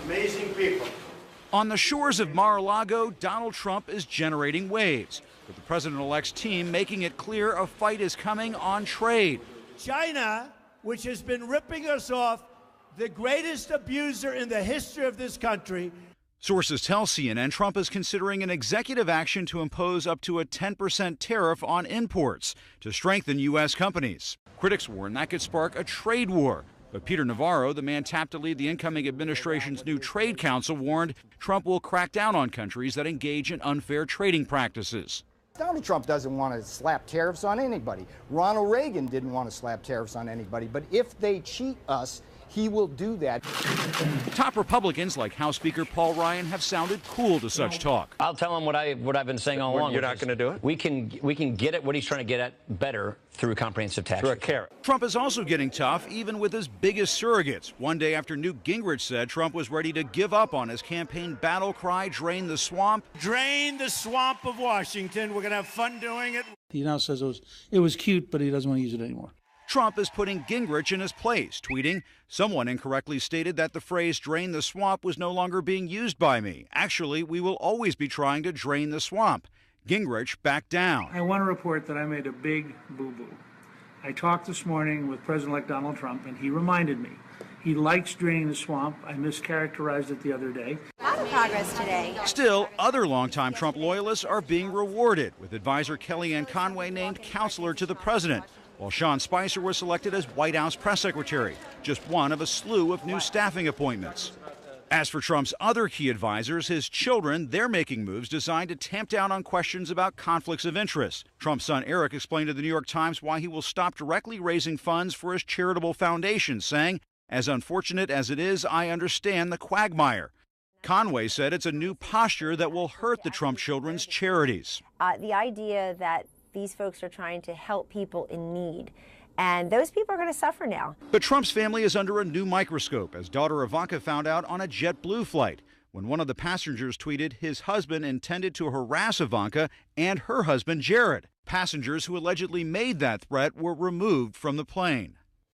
amazing people. On the shores of Mar-a-Lago, Donald Trump is generating waves, with the president-elect's team making it clear a fight is coming on trade. China, which has been ripping us off, the greatest abuser in the history of this country. Sources tell CNN Trump is considering an executive action to impose up to a 10% tariff on imports to strengthen U.S. companies. Critics warn that could spark a trade war. But Peter Navarro, the man tapped to lead the incoming administration's new trade council, warned Trump will crack down on countries that engage in unfair trading practices. Donald Trump doesn't want to slap tariffs on anybody. Ronald Reagan didn't want to slap tariffs on anybody. But if they cheat us, he will do that. Top Republicans like House Speaker Paul Ryan have sounded cool to such talk. I'll tell him what I've been saying all along. You're not going to do it? We can get at what he's trying to get at better through comprehensive tax. Through a carrot. Trump is also getting tough, even with his biggest surrogates. One day after Newt Gingrich said Trump was ready to give up on his campaign battle cry, "Drain the swamp." Drain the swamp of Washington. We're going to have fun doing it. He now says it was cute, but he doesn't want to use it anymore. Trump is putting Gingrich in his place, tweeting, "Someone incorrectly stated that the phrase 'drain the swamp' was no longer being used by me. Actually, we will always be trying to drain the swamp." Gingrich backed down. I want to report that I made a big boo-boo. I talked this morning with President-elect Donald Trump, and he reminded me he likes draining the swamp. I mischaracterized it the other day. A lot of progress today. Still, other longtime Trump loyalists are being rewarded, with advisor Kellyanne Conway named counselor to the president, while Sean Spicer was selected as White House press secretary, just one of a slew of new staffing appointments. As for Trump's other key advisors, his children, they're making moves designed to tamp down on questions about conflicts of interest. Trump's son Eric explained to the New York Times why he will stop directly raising funds for his charitable foundation, saying, "As unfortunate as it is, I understand the quagmire." Conway said it's a new posture that will hurt the Trump children's charities. The idea that these folks are trying to help people in need, and those people are going to suffer now. But Trump's family is under a new microscope, as daughter Ivanka found out on a JetBlue flight when one of the passengers tweeted his husband intended to harass Ivanka and her husband Jared. Passengers who allegedly made that threat were removed from the plane.